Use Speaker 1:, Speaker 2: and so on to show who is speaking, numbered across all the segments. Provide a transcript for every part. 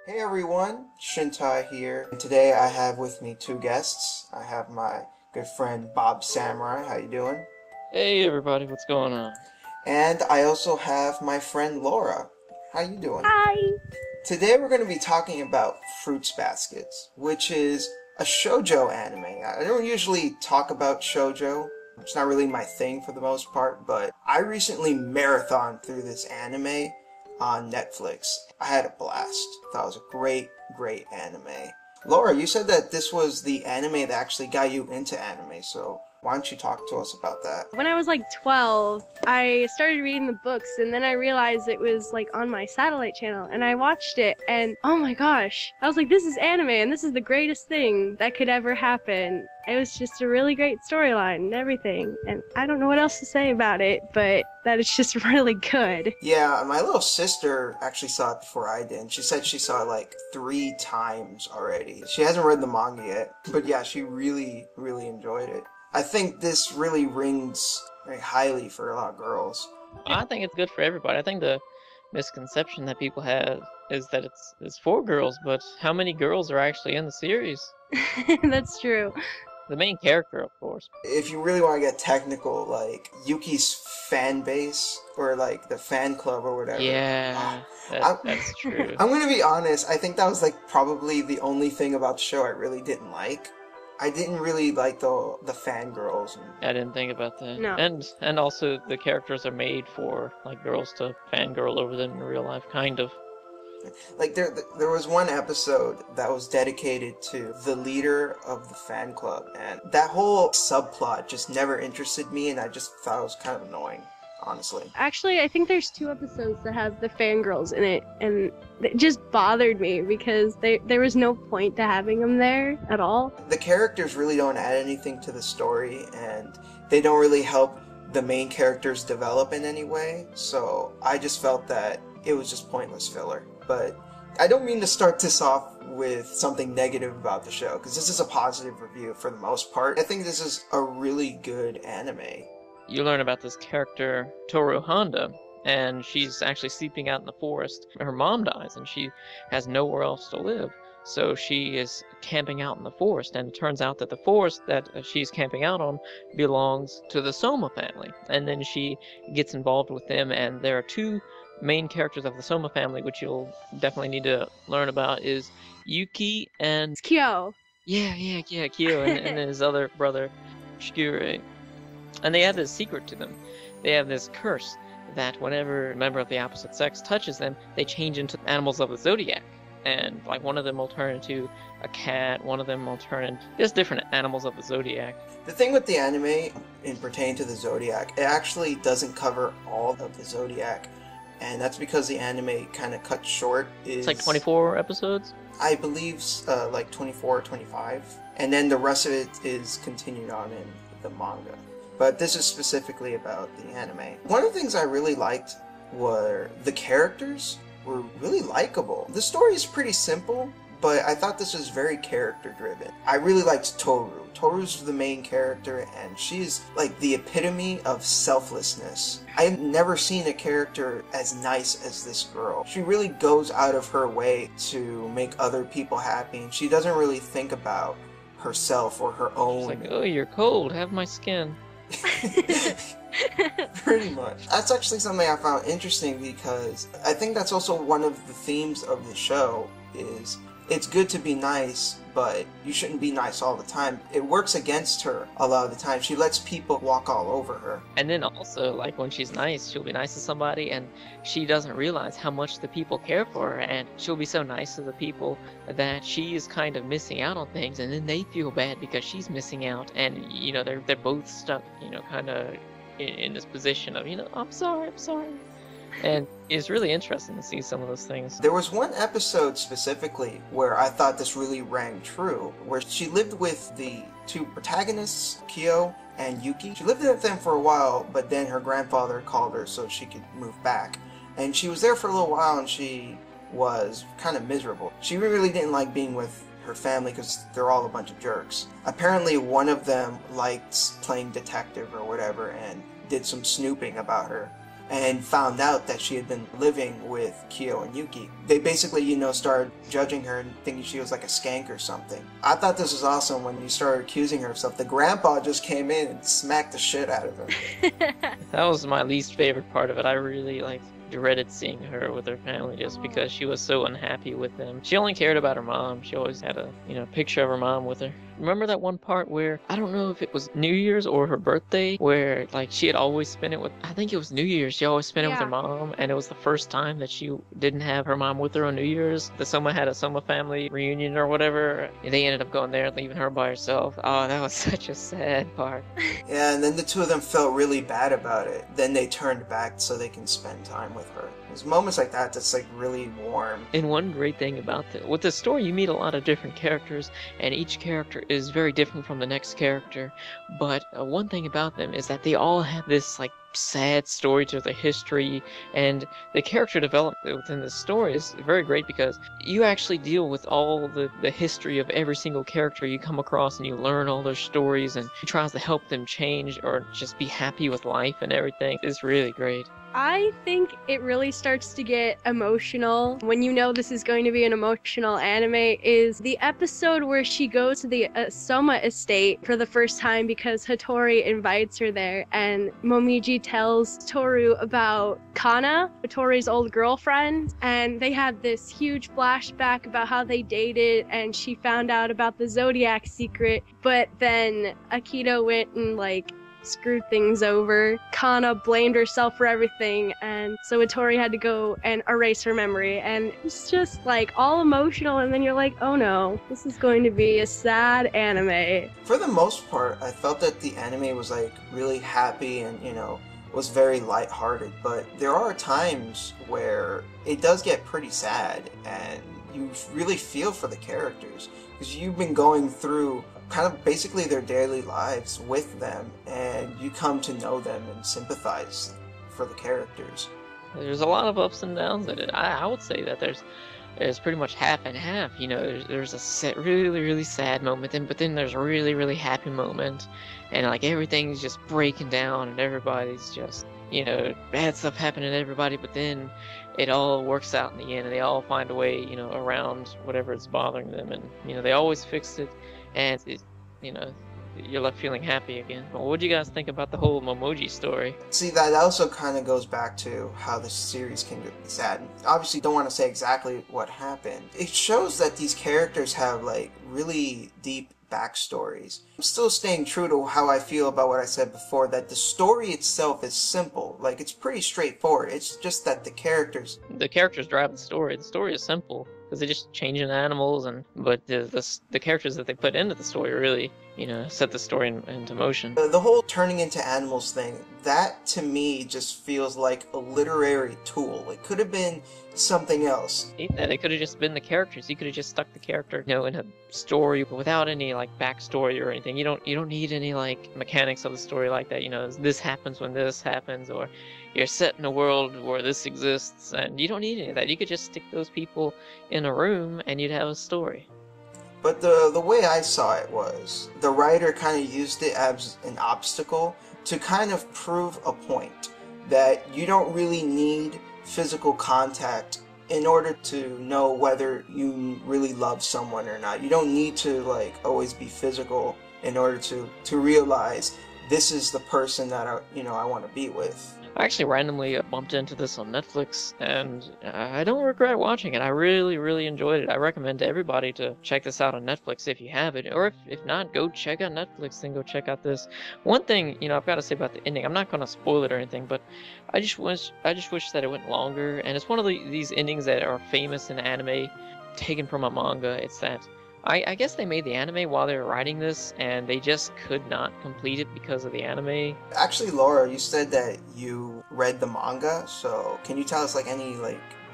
Speaker 1: Hey everyone, Shintai here, and today I have with me two guests. I have my good friend Bobsamurai, how you doing?
Speaker 2: Hey everybody, what's going on?
Speaker 1: And I also have my friend Laura. How you doing?
Speaker 3: Hi!
Speaker 1: Today we're going to be talking about Fruits Baskets, which is a shoujo anime. I don't usually talk about shoujo. It's not really my thing for the most part, but I recently marathoned through this anime on Netflix. I had a blast. Thought it was a great anime. Laura, you said that this was the anime that actually got you into anime, so why don't you talk to us about that?
Speaker 3: When I was like 12, I started reading the books and then I realized it was like on my satellite channel and I watched it and oh my gosh, I was like, this is anime and this is the greatest thing that could ever happen. It was just a really great storyline and everything, and I don't know what else to say about it, but that it's just really good.
Speaker 1: Yeah, my little sister actually saw it before I did, and she said she saw it like 3 times already. She hasn't read the manga yet, but yeah, she really enjoyed it. I think this really rings very highly for a lot of girls.
Speaker 2: I think it's good for everybody. I think the misconception that people have is that it's for girls, but how many girls are actually in the series?
Speaker 3: That's true.
Speaker 2: The main character, of course.
Speaker 1: If you really want to get technical, like Yuki's fan base, or like the fan club or whatever.
Speaker 2: Yeah, that's true.
Speaker 1: I'm gonna be honest, I think that was like probably the only thing about the show I really didn't like. I didn't really like the fangirls.
Speaker 2: I didn't think about that.
Speaker 3: No.
Speaker 2: And also the characters are made for like girls to fangirl over them in real life, kind of.
Speaker 1: Like there was one episode that was dedicated to the leader of the fan club, and that whole subplot just never interested me, and I just thought it was kind of annoying, honestly.
Speaker 3: Actually, I think there's 2 episodes that have the fangirls in it, and it just bothered me because there was no point to having them there at all.
Speaker 1: The characters really don't add anything to the story, and they don't really help the main characters develop in any way, so I just felt that it was just pointless filler. But I don't mean to start this off with something negative about the show, because this is a positive review for the most part. I think this is a really good anime.
Speaker 2: You learn about this character, Toru Honda, and she's actually sleeping out in the forest. Her mom dies, and she has nowhere else to live. So she is camping out in the forest, and it turns out that the forest that she's camping out on belongs to the Soma family. And then she gets involved with them, and there are 2 main characters of the Soma family, which you'll definitely need to learn about, is Yuki and...
Speaker 3: It's Kyo.
Speaker 2: Yeah, Kyo, and his other brother, Shigure. And they have this secret to them. They have this curse that whenever a member of the opposite sex touches them, they change into animals of the zodiac. And like one of them will turn into a cat, one of them will turn into just different animals of the zodiac.
Speaker 1: The thing with the anime, in pertaining to the zodiac, it actually doesn't cover all of the zodiac. And that's because the anime kind of cut short.
Speaker 2: It's like 24 episodes?
Speaker 1: I believe like 24 or 25. And then the rest of it is continued on in the manga. But this is specifically about the anime. One of the things I really liked were the characters were really likable. The story is pretty simple, but I thought this was very character driven. I really liked Toru. Toru's the main character, and she's like the epitome of selflessness. I've never seen a character as nice as this girl. She really goes out of her way to make other people happy, and she doesn't really think about herself or her own.
Speaker 2: She's like, oh, you're cold, have my skin.
Speaker 1: Pretty much. That's actually something I found interesting, because I think that's also one of the themes of the show is it's good to be nice, but you shouldn't be nice all the time. It works against her a lot of the time. She lets people walk all over her.
Speaker 2: And then also, like, when she's nice, she'll be nice to somebody, and she doesn't realize how much the people care for her, and she'll be so nice to the people that she is kind of missing out on things, and then they feel bad because she's missing out, and, you know, they're both stuck, you know, kind of in this position of, you know, I'm sorry. And it's really interesting to see some of those things.
Speaker 1: There was one episode specifically where I thought this really rang true, where she lived with the 2 protagonists, Kyo and Yuki. She lived with them for a while, but then her grandfather called her so she could move back. And she was there for a little while, and she was kind of miserable. She really didn't like being with her family because they're all a bunch of jerks. Apparently one of them liked playing detective or whatever and did some snooping about her. and found out that she had been living with Kyo and Yuki. They basically, started judging her and thinking she was like a skank or something. I thought this was awesome when you started accusing her of stuff. The grandpa just came in and smacked the shit out of her.
Speaker 2: That was my least favorite part of it. I really dreaded seeing her with her family just because she was so unhappy with them. She only cared about her mom. She always had a picture of her mom with her. Remember that one part where, I don't know if it was New Year's or her birthday, where she had always spent it with, I think it was New Year's, she always spent it with her mom, and it was the first time that she didn't have her mom with her on New Year's. The Soma had a Soma family reunion or whatever, and they ended up going there and leaving her by herself. Oh, that was such a sad part.
Speaker 1: Yeah, and then the two of them felt really bad about it. Then they turned back so they can spend time with her. There's moments like that that's really warm.
Speaker 2: And one great thing about with the story, you meet a lot of different characters, and each character is very different from the next character. But one thing about them is that they all have this sad story to their history, and the character development within the story is very great because you actually deal with all the history of every single character you come across, and you learn all their stories, and you try to help them change or just be happy with life and everything. It's really great.
Speaker 3: I think it really starts to get emotional when you know this is going to be an emotional anime is the episode where she goes to the Soma estate for the first time because Hattori invites her there, and Momiji tells Toru about Kana, Hattori's old girlfriend, and they had this huge flashback about how they dated, and she found out about the Zodiac secret, but then Akito went and screwed things over. Kana blamed herself for everything, and so Hattori had to go and erase her memory, and it's just all emotional, and then you're like, oh no, this is going to be a sad anime.
Speaker 1: For the most part, I felt that the anime was really happy and was very lighthearted, but there are times where it does get pretty sad, and you really feel for the characters because you've been going through kind of basically their daily lives with them, and you come to know them and sympathize for the characters.
Speaker 2: There's a lot of ups and downs in it. I would say that there's pretty much half and half. There's a really, really sad moment, but then there's a really, really happy moment, and everything's just breaking down, and everybody's just, bad stuff happening to everybody, but then it all works out in the end, and they all find a way, around whatever is bothering them, and, they always fix it, and you're left feeling happy again. Well, what do you guys think about the whole Emoji story?
Speaker 1: See, that also kind of goes back to how the series can be sad. Obviously, don't want to say exactly what happened. It shows that these characters have really deep backstories. I'm still staying true to how I feel about what I said before, that the story itself is simple. It's pretty straightforward. It's just that the characters
Speaker 2: drive the story. The story is simple because they're just changing the animals, but the characters that they put into the story really, set the story into motion.
Speaker 1: The whole turning into animals thing, that to me just feels like a literary tool. It could have been something else.
Speaker 2: Yeah, they could have just been the characters. You could have just stuck the character, in a story without any backstory or anything. You don't need any mechanics of the story like that. This happens when this happens, or you're set in a world where this exists, and you don't need any of that. You could just stick those people in a room and you'd have a story.
Speaker 1: But the way I saw it was, the writer kind of used it as an obstacle to kind of prove a point that you don't really need physical contact in order to know whether you really love someone or not. You don't need to always be physical in order to realize this is the person that I want to be with.
Speaker 2: I actually randomly bumped into this on Netflix, and I don't regret watching it. I really, really enjoyed it. I recommend to everybody to check this out on Netflix if you have it, or if not, go check out Netflix, then go check out this. One thing, I've got to say about the ending, I'm not going to spoil it or anything, but I just wish that it went longer, and it's one of these endings that are famous in anime, taken from a manga. It's that I guess they made the anime while they were writing this, and they just could not complete it because of the anime.
Speaker 1: Actually, Laura, you said that you read the manga, so can you tell us any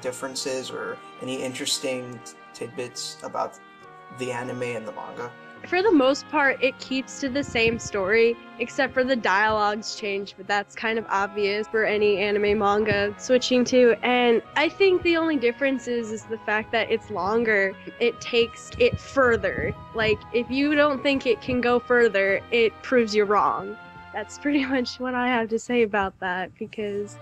Speaker 1: differences or any interesting tidbits about the anime and the manga?
Speaker 3: For the most part, it keeps to the same story, except for the dialogues change, but that's kind of obvious for any anime manga switching to. And I think the only difference is the fact that it's longer. It takes it further. If you don't think it can go further, it proves you're wrong. That's pretty much what I have to say about that, because,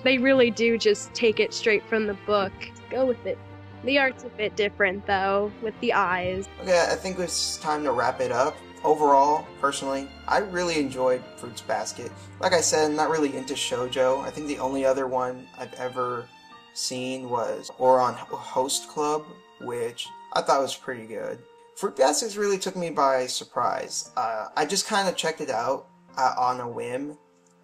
Speaker 3: They really do just take it straight from the book. Go with it. The art's a bit different, though, with the eyes.
Speaker 1: Okay, I think it's time to wrap it up. Overall, personally, I really enjoyed Fruits Basket. Like I said, I'm not really into shoujo. I think the only other one I've ever seen was Ouran Host Club, which I thought was pretty good. Fruit Baskets really took me by surprise. I just kind of checked it out on a whim,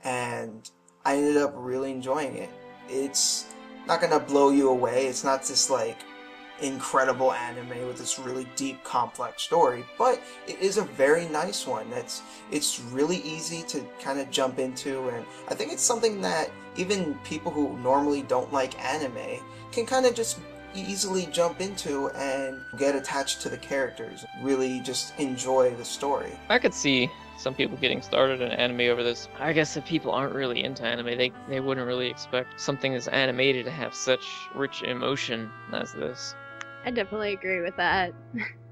Speaker 1: and I ended up really enjoying it. It's not gonna blow you away. It's not this like incredible anime with this really deep, complex story, but it is a very nice one. It's really easy to kind of jump into, and I think it's something that even people who normally don't like anime can kind of just easily jump into and get attached to the characters, really just enjoy the story.
Speaker 2: I could see some people getting started in anime over this. I guess if people aren't really into anime, they wouldn't really expect something that's animated to have such rich emotion as this.
Speaker 3: I definitely agree with that.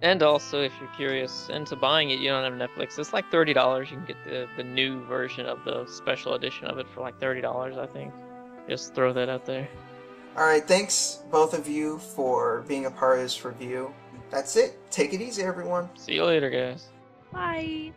Speaker 2: And also, if you're curious into buying it, you don't have Netflix. It's like $30. You can get the new version of the special edition of it for like $30, I think. Just throw that out there.
Speaker 1: Alright, thanks both of you for being a part of this review. That's it. Take it easy, everyone.
Speaker 2: See you later, guys.
Speaker 3: Bye!